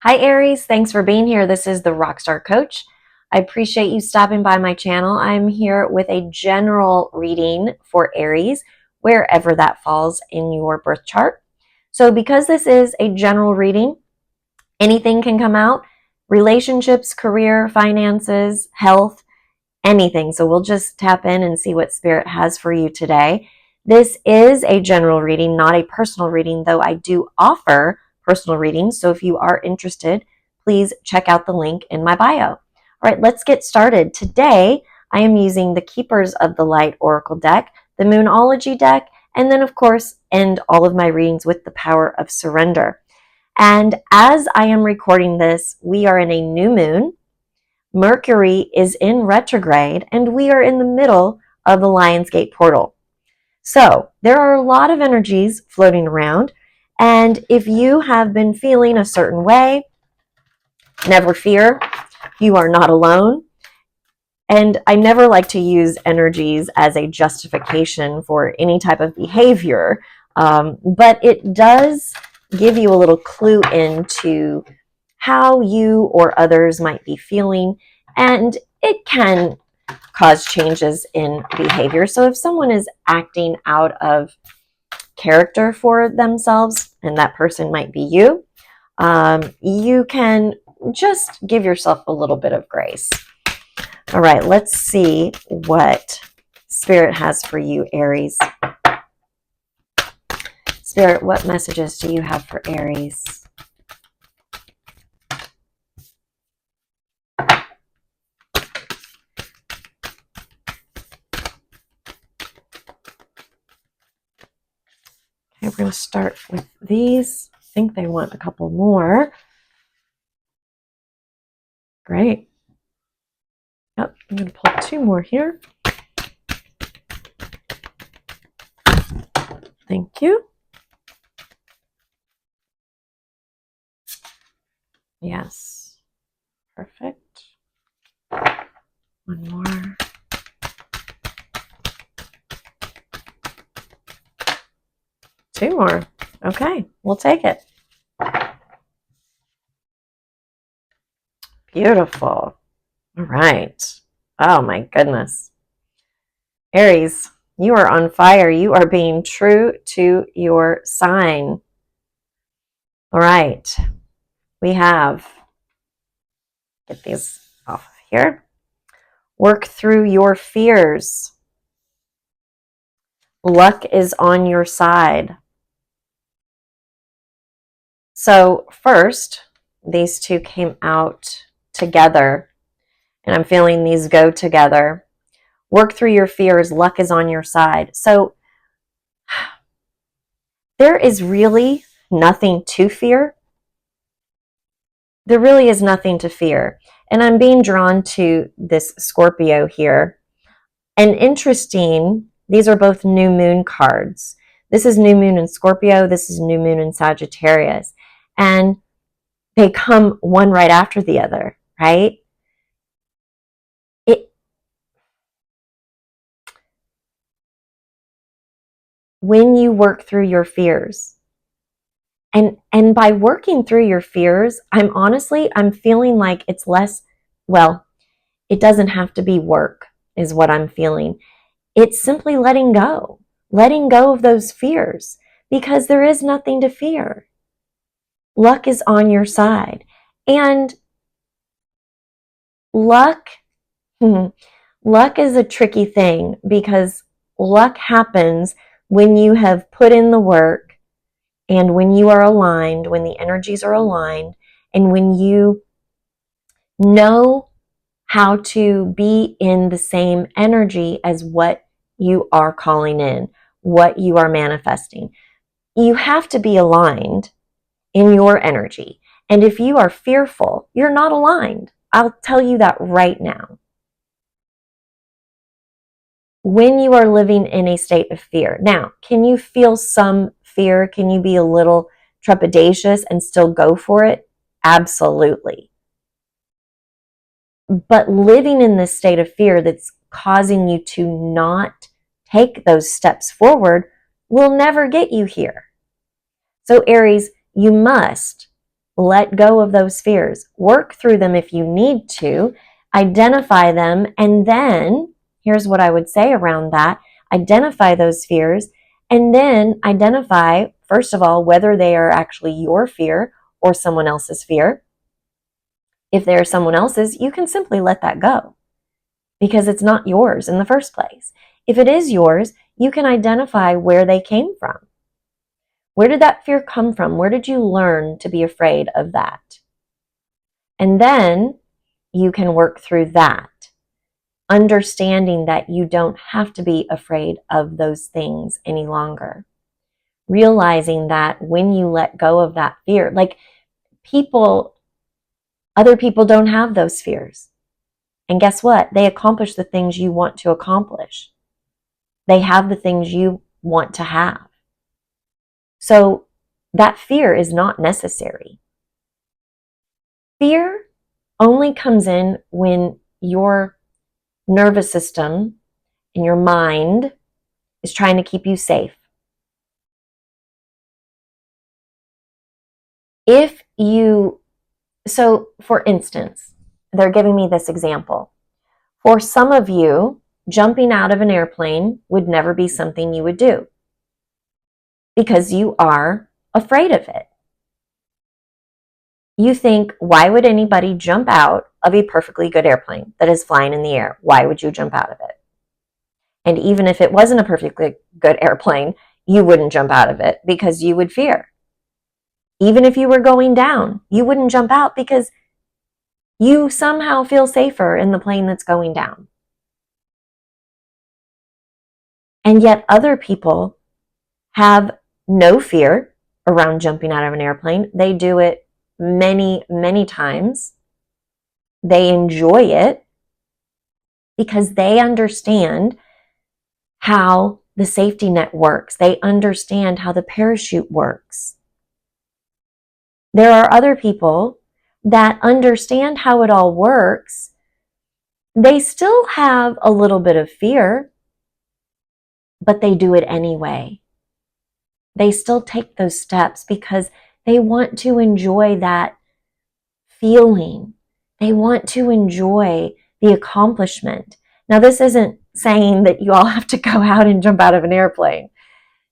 Hi, Aries. Thanks for being here. This is the Rockstar Coach. I appreciate you stopping by my channel. I'm here with a general reading for Aries, wherever that falls in your birth chart. So because this is a general reading, anything can come out: relationships, career, finances, health, anything. So we'll just tap in and see what Spirit has for you today. This is a general reading, not a personal reading, though I do offer personal readings. So if you are interested, please check out the link in my bio. All right, let's get started. Today, I am using the Keepers of the Light Oracle deck, the Moonology deck, and then, of course, end all of my readings with the Power of Surrender. And as I am recording this, we are in a new moon. Mercury is in retrograde, and we are in the middle of the Lionsgate portal. So there are a lot of energies floating around, and if you have been feeling a certain way, never fear, you are not alone. And I never like to use energies as a justification for any type of behavior, but it does give you a little clue into how you or others might be feeling, and it can cause changes in behavior. So if someone is acting out of character for themselves, and that person might be you, you can just give yourself a little bit of grace. All right, let's see what Spirit has for you, Aries. Spirit, what messages do you have for Aries? Okay, we're going to start with these. I think they want a couple more. Great. Yep, I'm going to pull two more here. Thank you. Yes. Perfect. One more. Two more. Okay, we'll take it. Beautiful. All right. Oh my goodness. Aries, you are on fire. You are being true to your sign. All right. We have, get these off of here. Work through your fears. Luck is on your side. So first, these two came out together, and I'm feeling these go together. Work through your fears. Luck is on your side. So there is really nothing to fear. There really is nothing to fear. And I'm being drawn to this Scorpio here. And interesting, these are both new moon cards. This is new moon in Scorpio. This is new moon in Sagittarius. And they come one right after the other, right? When you work through your fears, and by working through your fears, I'm feeling like it's less, well, it doesn't have to be work, is what I'm feeling. It's simply letting go of those fears, because there is nothing to fear. Luck is on your side. And luck, luck is a tricky thing, because luck happens when you have put in the work, and when you are aligned, when the energies are aligned, and when you know how to be in the same energy as what you are calling in, what you are manifesting. You have to be aligned in your energy. And if you are fearful, you're not aligned. I'll tell you that right now. When you are living in a state of fear. Now, can you feel some fear? Can you be a little trepidatious and still go for it? Absolutely. But living in this state of fear that's causing you to not take those steps forward will never get you here. So Aries, you must let go of those fears. Work through them if you need to. Identify them, and then here's what I would say around that. Identify those fears, and then identify, first of all, whether they are actually your fear or someone else's fear. If they're someone else's, you can simply let that go because it's not yours in the first place. If it is yours, you can identify where they came from. Where did that fear come from? Where did you learn to be afraid of that? And then you can work through that, understanding that you don't have to be afraid of those things any longer. Realizing that when you let go of that fear, like other people don't have those fears. And guess what? They accomplish the things you want to accomplish. They have the things you want to have. So that fear is not necessary. Fear only comes in when your nervous system and your mind is trying to keep you safe. So for instance, they're giving me this example. For some of you, jumping out of an airplane would never be something you would do because you are afraid of it. You think, why would anybody jump out of a perfectly good airplane that is flying in the air? Why would you jump out of it? And even if it wasn't a perfectly good airplane, you wouldn't jump out of it because you would fear. Even if you were going down, you wouldn't jump out because you somehow feel safer in the plane that's going down. And yet other people have no fear around jumping out of an airplane. They do it many, many times. They enjoy it because they understand how the safety net works. They understand how the parachute works. There are other people that understand how it all works. They still have a little bit of fear, but they do it anyway. They still take those steps because they want to enjoy that feeling. They want to enjoy the accomplishment. Now, this isn't saying that you all have to go out and jump out of an airplane.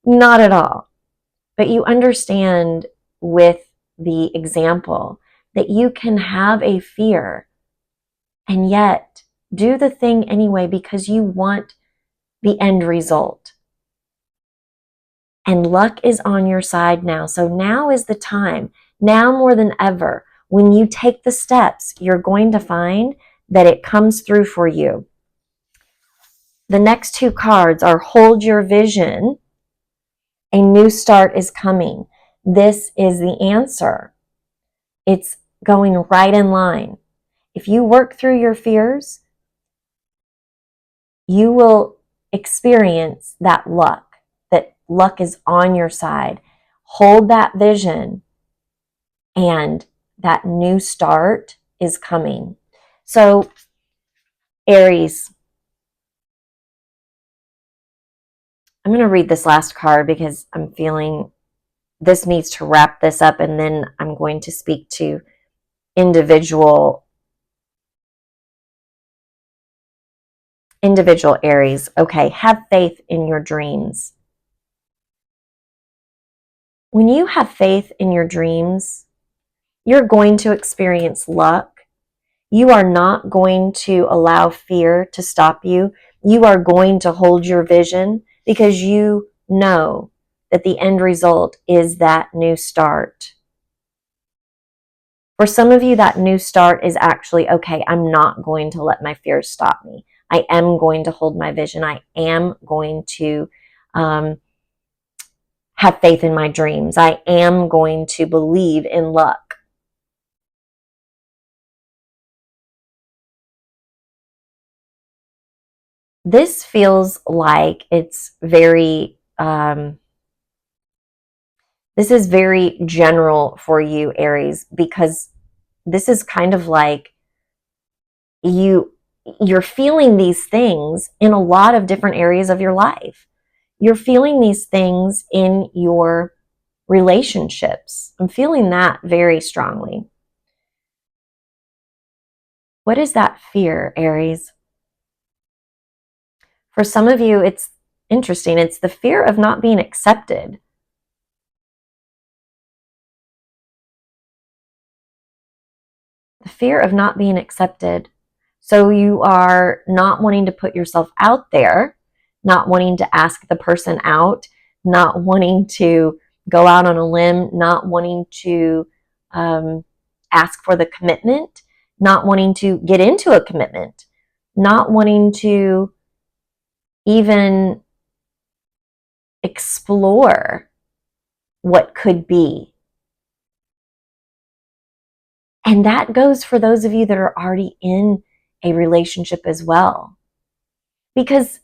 Not at all. But you understand with the example that you can have a fear and yet do the thing anyway because you want the end result. And luck is on your side now. So now is the time, now more than ever, when you take the steps, you're going to find that it comes through for you. The next two cards are Hold Your Vision. A new start is coming. This is the answer. It's going right in line. If you work through your fears, you will experience that luck is on your side. Hold that vision, and that new start is coming. So, Aries, I'm going to read this last card because I'm feeling this needs to wrap this up, and then I'm going to speak to individual Aries. Okay, have faith in your dreams. When you have faith in your dreams, you're going to experience luck. You are not going to allow fear to stop you. You are going to hold your vision because you know that the end result is that new start. For some of you, that new start is actually, okay, I'm not going to let my fears stop me. I am going to hold my vision. I am going to have faith in my dreams. I am going to believe in luck. This feels like it's very, this is very general for you, Aries, because this is kind of like you're feeling these things in a lot of different areas of your life. You're feeling these things in your relationships. I'm feeling that very strongly. What is that fear, Aries? For some of you, it's interesting. It's the fear of not being accepted. The fear of not being accepted. So you are not wanting to put yourself out there, not wanting to ask the person out, not wanting to go out on a limb, not wanting to ask for the commitment, not wanting to get into a commitment, not wanting to even explore what could be. And that goes for those of you that are already in a relationship as well. Because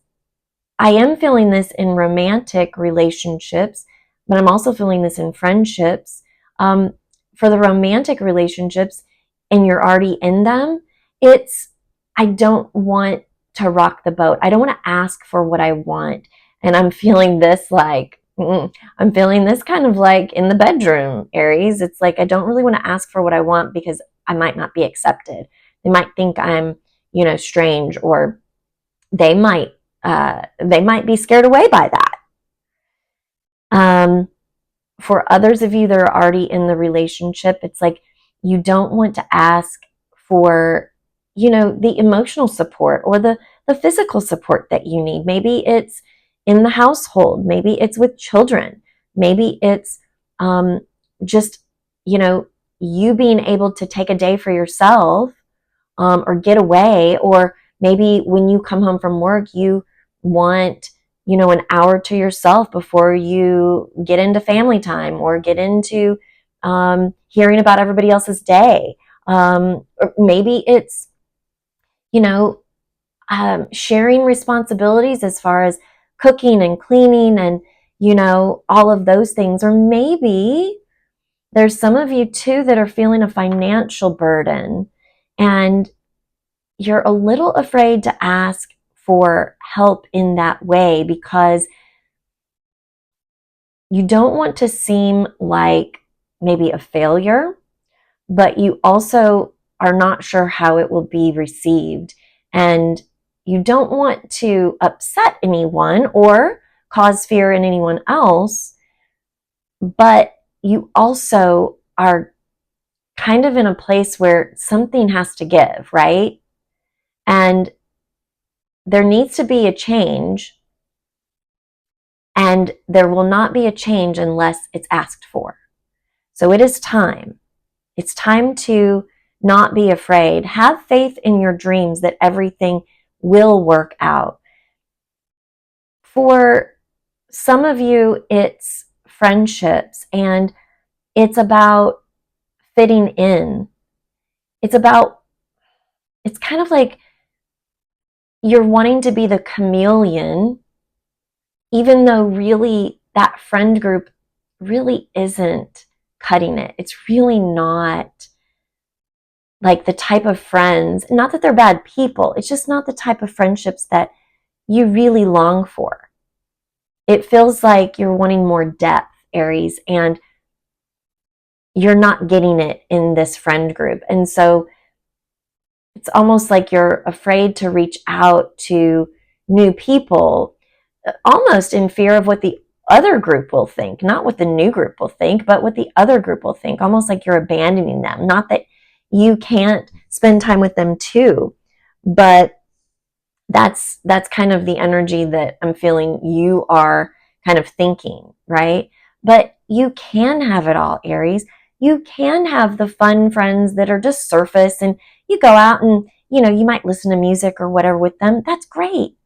I am feeling this in romantic relationships, but I'm also feeling this in friendships. For the romantic relationships, and you're already in them, I don't want to rock the boat. I don't want to ask for what I want. And I'm feeling this I'm feeling this kind of like in the bedroom, Aries. It's like I don't really want to ask for what I want because I might not be accepted. They might think I'm, strange, or they might be scared away by that. For others of you that are already in the relationship, it's like you don't want to ask for, the emotional support or the physical support that you need. Maybe it's in the household. Maybe it's with children. Maybe it's just, you being able to take a day for yourself, or get away, or maybe when you come home from work, you want, an hour to yourself before you get into family time or get into hearing about everybody else's day. Or maybe it's, sharing responsibilities as far as cooking and cleaning and, all of those things. Or maybe there's some of you too that are feeling a financial burden and you're a little afraid to ask for help in that way because you don't want to seem like maybe a failure, but you also are not sure how it will be received. And you don't want to upset anyone or cause fear in anyone else, but you also are kind of in a place where something has to give, right? And there needs to be a change, and there will not be a change unless it's asked for. So it is time. It's time to not be afraid. Have faith in your dreams that everything will work out. For some of you, it's friendships, and it's about fitting in. It's kind of like you're wanting to be the chameleon, even though really that friend group really isn't cutting it. It's really not like the type of friends, not that they're bad people, it's just not the type of friendships that you really long for. It feels like you're wanting more depth, Aries, and you're not getting it in this friend group. And so it's almost like you're afraid to reach out to new people, almost in fear of what the other group will think, not what the new group will think, but what the other group will think, almost like you're abandoning them. Not that you can't spend time with them too, but that's kind of the energy that I'm feeling you are kind of thinking, right? But you can have it all, Aries. You can have the fun friends that are just surface, and you go out and, you might listen to music or whatever with them. That's great.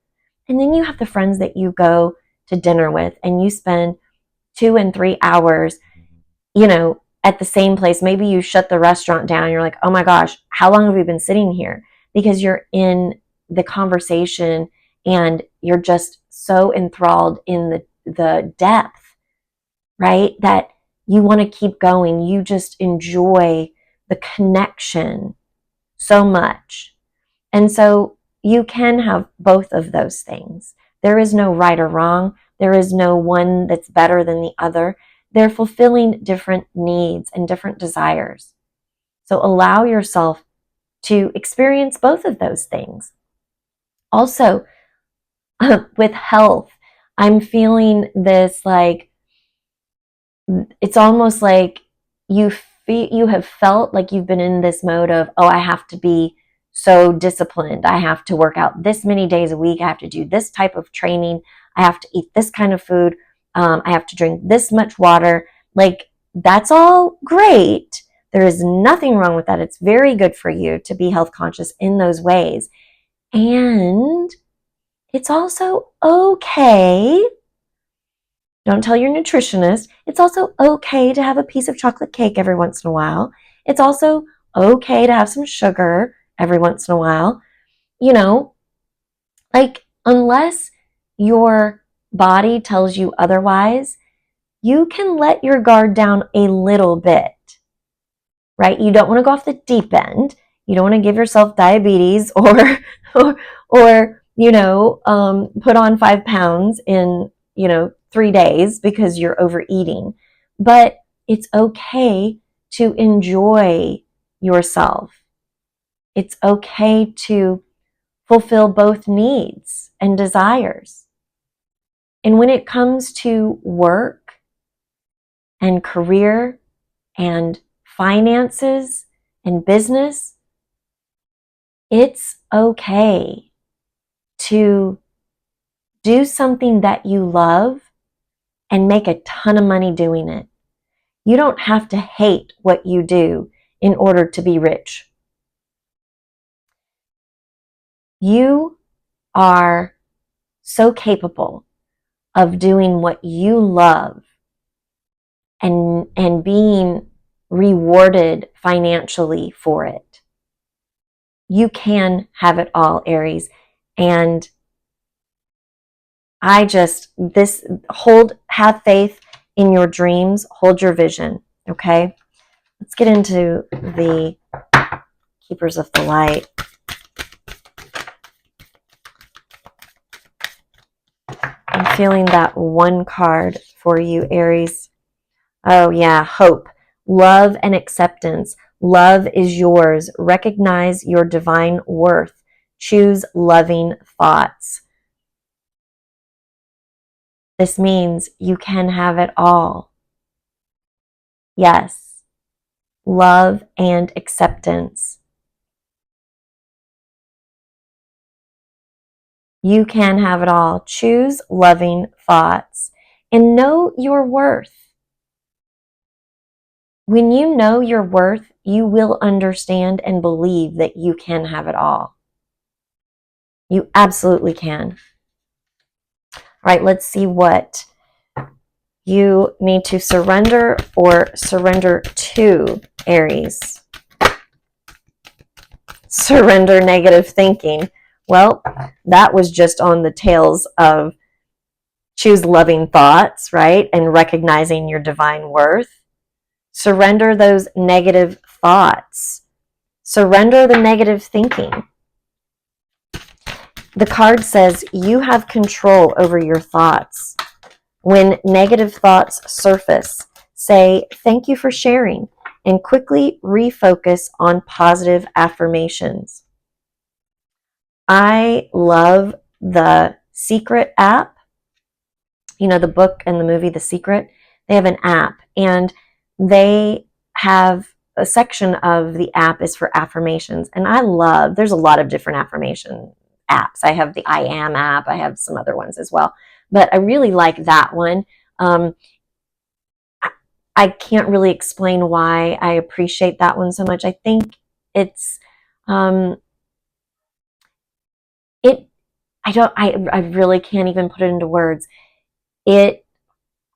And then you have the friends that you go to dinner with and you spend 2 and 3 hours, at the same place. Maybe you shut the restaurant down. You're like, oh my gosh, how long have we been sitting here? Because you're in the conversation and you're just so enthralled in the depth, right? That you want to keep going. You just enjoy the connection so much. And so you can have both of those things. There is no right or wrong. There is no one that's better than the other. they're fulfilling different needs and different desires. So allow yourself to experience both of those things. Also, with health, I'm feeling this like, it's almost like you have felt like you've been in this mode of, oh, I have to be so disciplined. I have to work out this many days a week. I have to do this type of training. I have to eat this kind of food. I have to drink this much water. Like, that's all great. There is nothing wrong with that. It's very good for you to be health conscious in those ways. And it's also okay. Don't tell your nutritionist. It's also okay to have a piece of chocolate cake every once in a while. It's also okay to have some sugar every once in a while. You know, like, unless your body tells you otherwise, you can let your guard down a little bit, right? You don't want to go off the deep end. You don't want to give yourself diabetes or put on 5 pounds in, 3 days because you're overeating. But it's okay to enjoy yourself. It's okay to fulfill both needs and desires. And when it comes to work and career and finances and business, it's okay to do something that you love and make a ton of money doing it. You don't have to hate what you do in order to be rich. You are so capable of doing what you love and being rewarded financially for it. You can have it all, Aries. And have faith in your dreams, hold your vision, okay? Let's get into the Keepers of the Light. I'm feeling that one card for you, Aries. Oh yeah, hope, love, and acceptance. Love is yours. Recognize your divine worth. Choose loving thoughts. This means you can have it all. Yes, love and acceptance. You can have it all. Choose loving thoughts and know your worth. When you know your worth, you will understand and believe that you can have it all. You absolutely can. All right, let's see what you need to surrender or surrender to, Aries. Surrender negative thinking. Well, that was just on the tails of choose loving thoughts, right? And recognizing your divine worth. Surrender those negative thoughts. Surrender the negative thinking. The card says you have control over your thoughts. When negative thoughts surface, say thank you for sharing and quickly refocus on positive affirmations. I love the Secret app. You know, the book and the movie The Secret. They have an app, and they have a section of the app is for affirmations. And there's a lot of different affirmation apps. I have the I Am app. I have some other ones as well. But I really like that one. I can't really explain why I appreciate that one so much. I think it's, I really can't even put it into words. It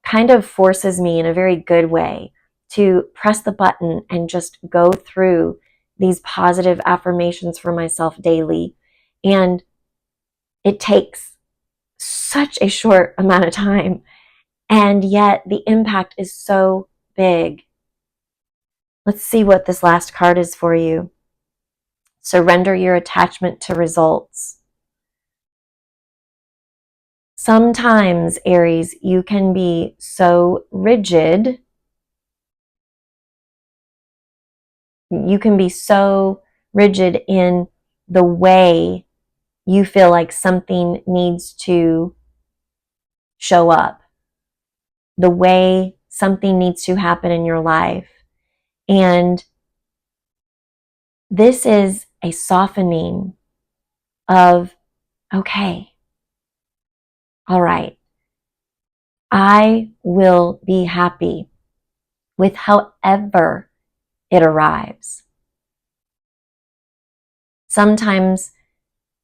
kind of forces me in a very good way to press the button and just go through these positive affirmations for myself daily. And it takes such a short amount of time. And yet the impact is so big. Let's see what this last card is for you. Surrender your attachment to results. Sometimes, Aries, you can be so rigid. You can be so rigid in the way you feel like something needs to show up, the way something needs to happen in your life. And this is a softening of, okay, all right, I will be happy with however it arrives. Sometimes,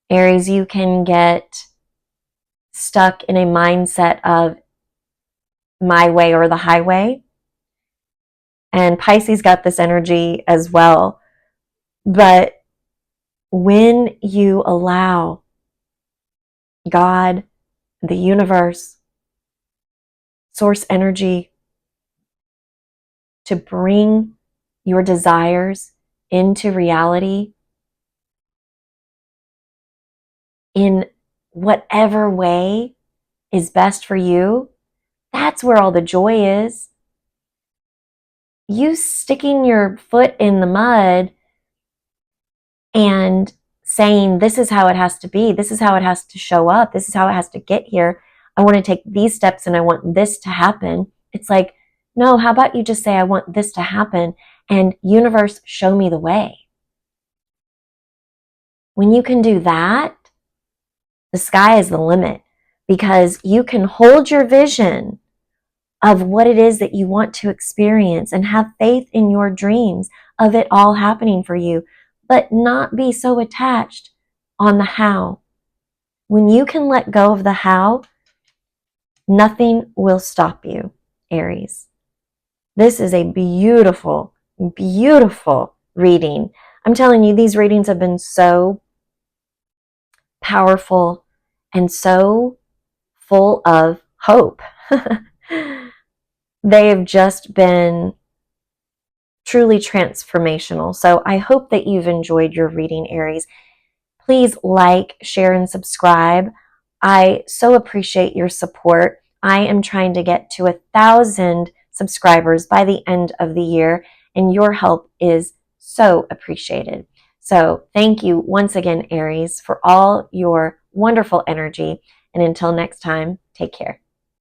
Aries, you can get stuck in a mindset of my way or the highway. And Pisces got this energy as well. But when you allow God, the universe, source energy to bring your desires into reality in whatever way is best for you, that's where all the joy is. You sticking your foot in the mud and saying, this is how it has to be, this is how it has to show up, this is how it has to get here, I want to take these steps and I want this to happen. It's like, no, how about you just say, I want this to happen, and universe, show me the way. When you can do that, the sky is the limit, because you can hold your vision of what it is that you want to experience and have faith in your dreams of it all happening for you, but not be so attached on the how. When you can let go of the how, nothing will stop you, Aries. This is a beautiful, beautiful reading. I'm telling you, these readings have been so powerful and so full of hope. They have just been truly transformational. So I hope that you've enjoyed your reading, Aries. Please like, share, and subscribe. I so appreciate your support. I am trying to get to 1,000 subscribers by the end of the year, and your help is so appreciated. So thank you once again, Aries, for all your wonderful energy. And until next time, take care.